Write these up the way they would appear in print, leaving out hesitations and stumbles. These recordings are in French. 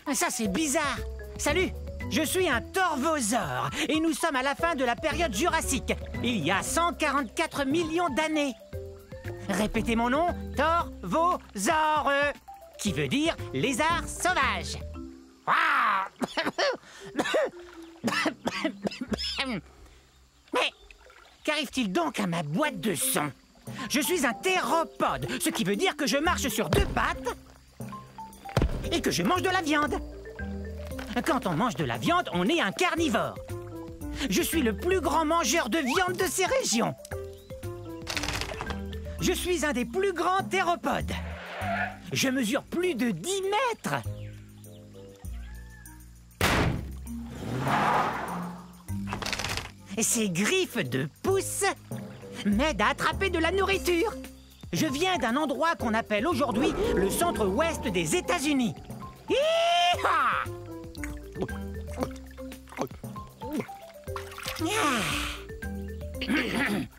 Ah, ça c'est bizarre. Salut, je suis un torvosaure et nous sommes à la fin de la période jurassique, il y a 144 millions d'années. Répétez mon nom, torvosaure, qui veut dire lézard sauvage. Mais qu'arrive-t-il donc à ma boîte de son? Je suis un théropode, ce qui veut dire que je marche sur deux pattes et que je mange de la viande. Quand on mange de la viande, on est un carnivore. Je suis le plus grand mangeur de viande de ces régions. Je suis un des plus grands théropodes. Je mesure plus de 10 mètres. Ces griffes de pouce m'aident à attraper de la nourriture. Je viens d'un endroit qu'on appelle aujourd'hui le centre-ouest des États-Unis. Hi-ha!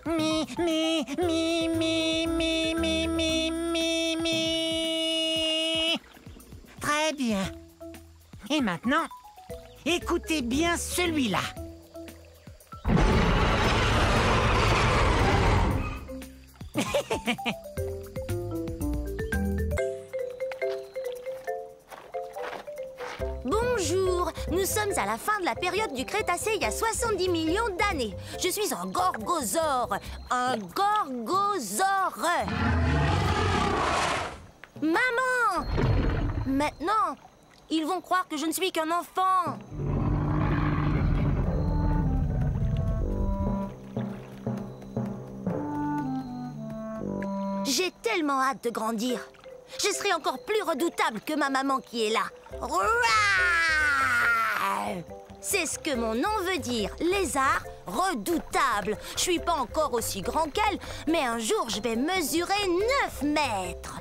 Mi, mi, mi, mi, mi, mi, mi, mi, mi. Très bien. Et maintenant, écoutez bien celui-là. Bonjour, nous sommes à la fin de la période du Crétacé il y a 70 millions d'années. Je suis un gorgosaure. Un gorgosaure. Maman! Maintenant, ils vont croire que je ne suis qu'un enfant. J'ai tellement hâte de grandir. Je serai encore plus redoutable que ma maman qui est là. C'est ce que mon nom veut dire, lézard redoutable. Je suis pas encore aussi grand qu'elle, mais un jour je vais mesurer 9 mètres.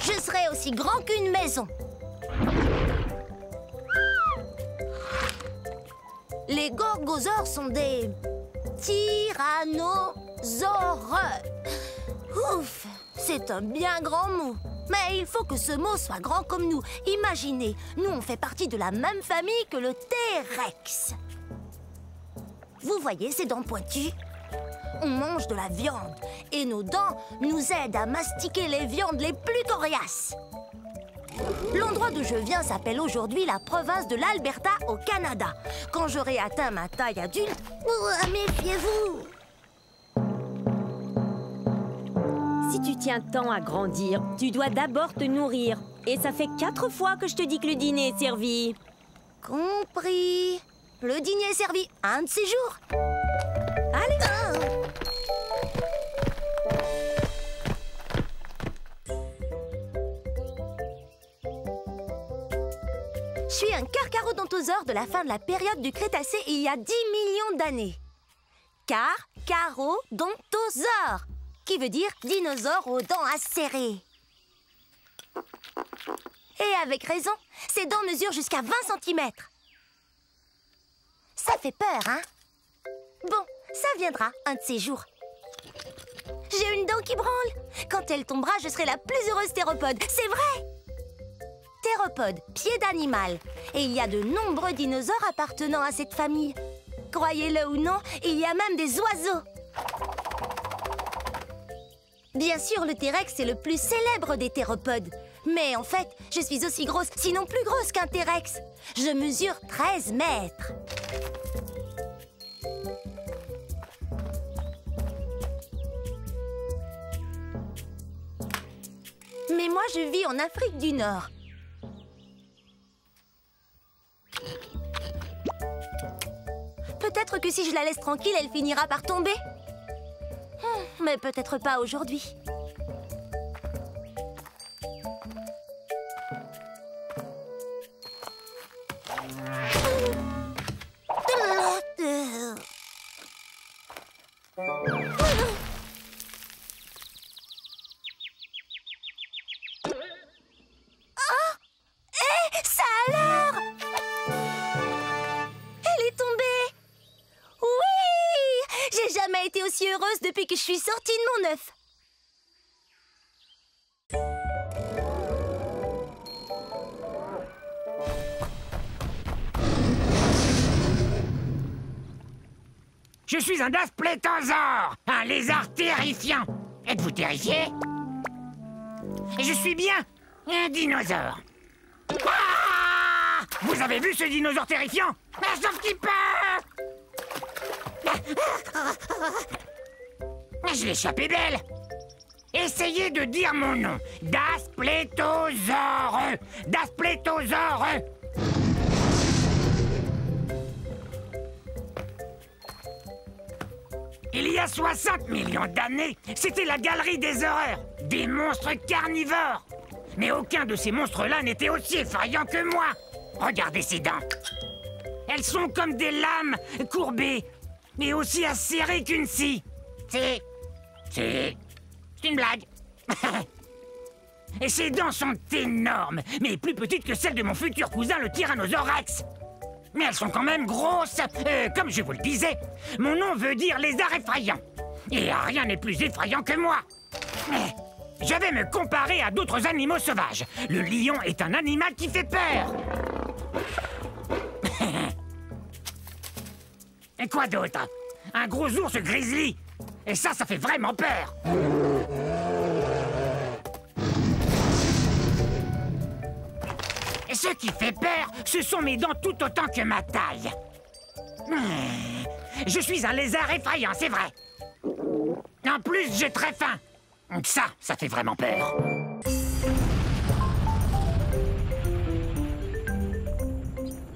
Je serai aussi grand qu'une maison. Les gorgosaures sont des tyrannosaures. Ouf, c'est un bien grand mot. Mais il faut que ce mot soit grand comme nous. Imaginez, nous on fait partie de la même famille que le T-Rex. Vous voyez ces dents pointues? On mange de la viande et nos dents nous aident à mastiquer les viandes les plus coriaces. L'endroit d'où je viens s'appelle aujourd'hui la province de l'Alberta au Canada. Quand j'aurai atteint ma taille adulte, méfiez-vous! Si tu tiens tant à grandir, tu dois d'abord te nourrir. Et ça fait 4 fois que je te dis que le dîner est servi. Compris. Le dîner est servi un de ces jours. Allez. Je suis un carcharodontosaure de la fin de la période du Crétacé il y a 10 millions d'années. Carcharodontosaure, qui veut dire dinosaure aux dents acérées. Et avec raison, ses dents mesurent jusqu'à 20 cm. Ça fait peur, hein? Bon, ça viendra un de ces jours. J'ai une dent qui branle. Quand elle tombera, je serai la plus heureuse théropode. C'est vrai! Théropode, pied d'animal. Et il y a de nombreux dinosaures appartenant à cette famille. Croyez-le ou non, il y a même des oiseaux. Bien sûr, le T-Rex est le plus célèbre des théropodes. Mais en fait, je suis aussi grosse, sinon plus grosse qu'un T-Rex. Je mesure 13 mètres. Mais moi, je vis en Afrique du Nord. Peut-être que si je la laisse tranquille, elle finira par tomber. Mais peut-être pas aujourd'hui. aussi heureuse depuis que je suis sortie de mon œuf. Je suis un dasplétosaure, un lézard terrifiant. Êtes-vous terrifié? Je suis bien un dinosaure. Ah! Vous avez vu ce dinosaure terrifiant? Sauf qu'il peut! Je l'ai échappé belle. Essayez de dire mon nom. Dasplétosaure. Dasplétosaure. Il y a 60 millions d'années, c'était la galerie des horreurs, des monstres carnivores. Mais aucun de ces monstres-là n'était aussi effrayant que moi. Regardez ces dents. Elles sont comme des lames courbées, mais aussi acérées qu'une scie. C'est une blague. Et ses dents sont énormes, mais plus petites que celles de mon futur cousin, le Tyrannosaure Rex. Mais elles sont quand même grosses. Comme je vous le disais, mon nom veut dire lézard effrayant. Et rien n'est plus effrayant que moi. Je vais me comparer à d'autres animaux sauvages. Le lion est un animal qui fait peur. Et quoi d'autre? Un gros ours grizzly. Et ça fait vraiment peur. Et ce qui fait peur, ce sont mes dents tout autant que ma taille. Je suis un lézard effrayant, c'est vrai. En plus, j'ai très faim. Ça fait vraiment peur.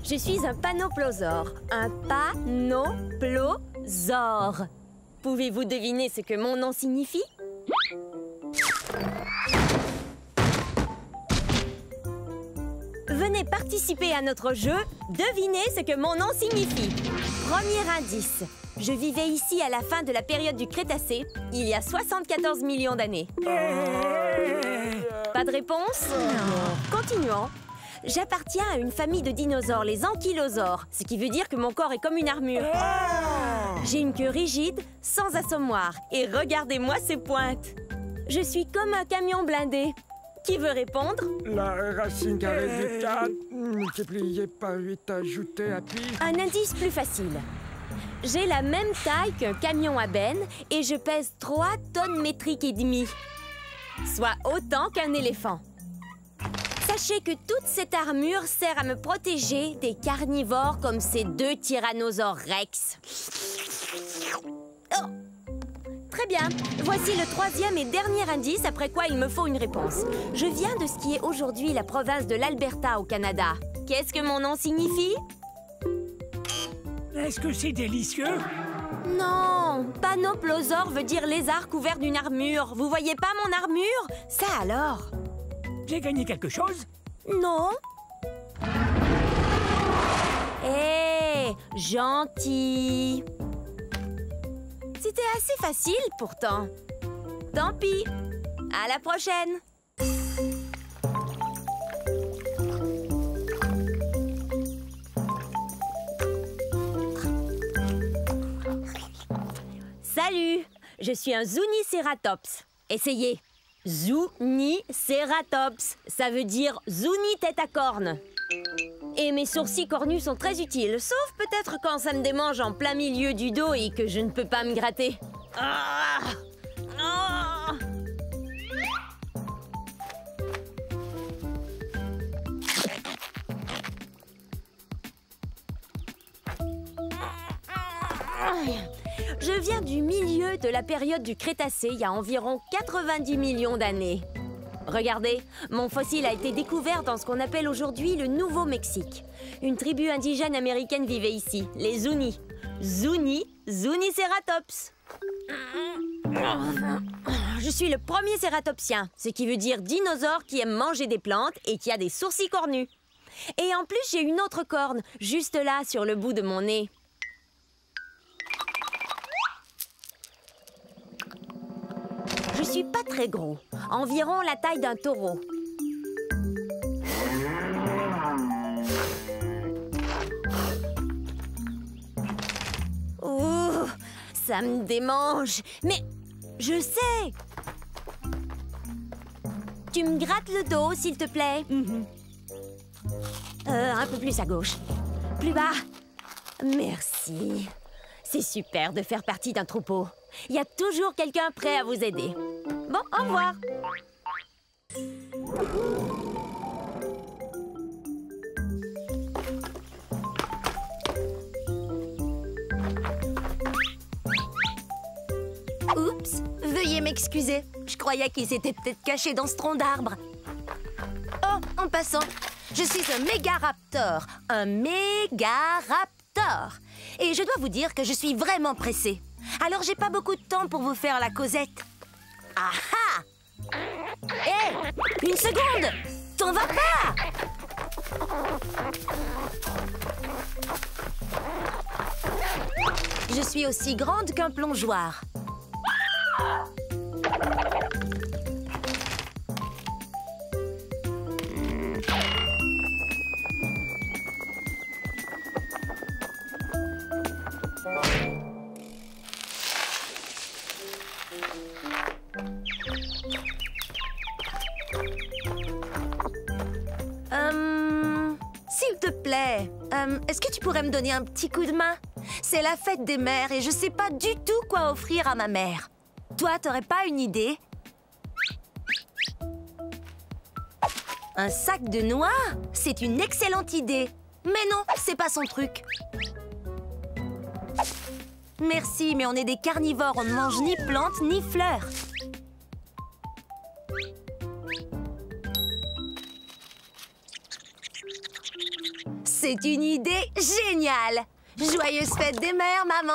Je suis un panoplosaure. Un panoplosaure. Pouvez-vous deviner ce que mon nom signifie? Venez participer à notre jeu. Devinez ce que mon nom signifie. Premier indice. Je vivais ici à la fin de la période du Crétacé, il y a 74 millions d'années. Pas de réponse? Continuons. J'appartiens à une famille de dinosaures, les ankylosaures, ce qui veut dire que mon corps est comme une armure. J'ai une queue rigide, sans assommoir, et regardez-moi ces pointes. Je suis comme un camion blindé. Qui veut répondre? La racine carrée du 4 multiplié par 8 ajouté à pi. Un indice plus facile. J'ai la même taille qu'un camion à benne et je pèse 3 tonnes métriques et demie, soit autant qu'un éléphant. Sachez que toute cette armure sert à me protéger des carnivores comme ces 2 tyrannosaures Rex. Oh! Très bien. Voici le 3e et dernier indice, après quoi il me faut une réponse. Je viens de ce qui est aujourd'hui la province de l'Alberta au Canada. Qu'est-ce que mon nom signifie? Est-ce que c'est délicieux? Non, panoplosaure veut dire lézard couvert d'une armure. Vous voyez pas mon armure? Ça alors? J'ai gagné quelque chose? Non. Hé, gentil. C'était assez facile pourtant. Tant pis. À la prochaine. Salut, je suis un Zuniceratops. Essayez. Zuniceratops, ça veut dire Zuni tête à cornes. Et mes sourcils cornus sont très utiles, sauf peut-être quand ça me démange en plein milieu du dos et que je ne peux pas me gratter. Ah! Ah! Je viens du milieu de la période du Crétacé, il y a environ 90 millions d'années. Regardez, mon fossile a été découvert dans ce qu'on appelle aujourd'hui le Nouveau-Mexique. Une tribu indigène américaine vivait ici, les Zuni. Zuniceratops. Je suis le premier cératopsien, ce qui veut dire dinosaure qui aime manger des plantes et qui a des sourcils cornus. Et en plus, j'ai une autre corne, juste là, sur le bout de mon nez. Je suis pas très gros, environ la taille d'un taureau. Ouh, Ça me démange. Mais je sais. Tu me grattes le dos, s'il te plaît. Un peu plus à gauche. Plus bas. Merci. C'est super de faire partie d'un troupeau. Il y a toujours quelqu'un prêt à vous aider. Bon, au revoir. Oups, veuillez m'excuser. Je croyais qu'il s'était peut-être caché dans ce tronc d'arbre. Oh, en passant, je suis un mégaraptor. Un mégaraptor. Et je dois vous dire que je suis vraiment pressée. Alors j'ai pas beaucoup de temps pour vous faire la causette. Ah ah! Hé! Une seconde! T'en vas pas! Je suis aussi grande qu'un plongeoir. S'il te plaît, est-ce que tu pourrais me donner un petit coup de main? C'est la fête des mères et je sais pas du tout quoi offrir à ma mère. Toi, t'aurais pas une idée? Un sac de noix? C'est une excellente idée. Mais non, c'est pas son truc. Merci, mais on est des carnivores, on ne mange ni plantes ni fleurs. C'est une idée géniale! Joyeuse fête des mères, maman!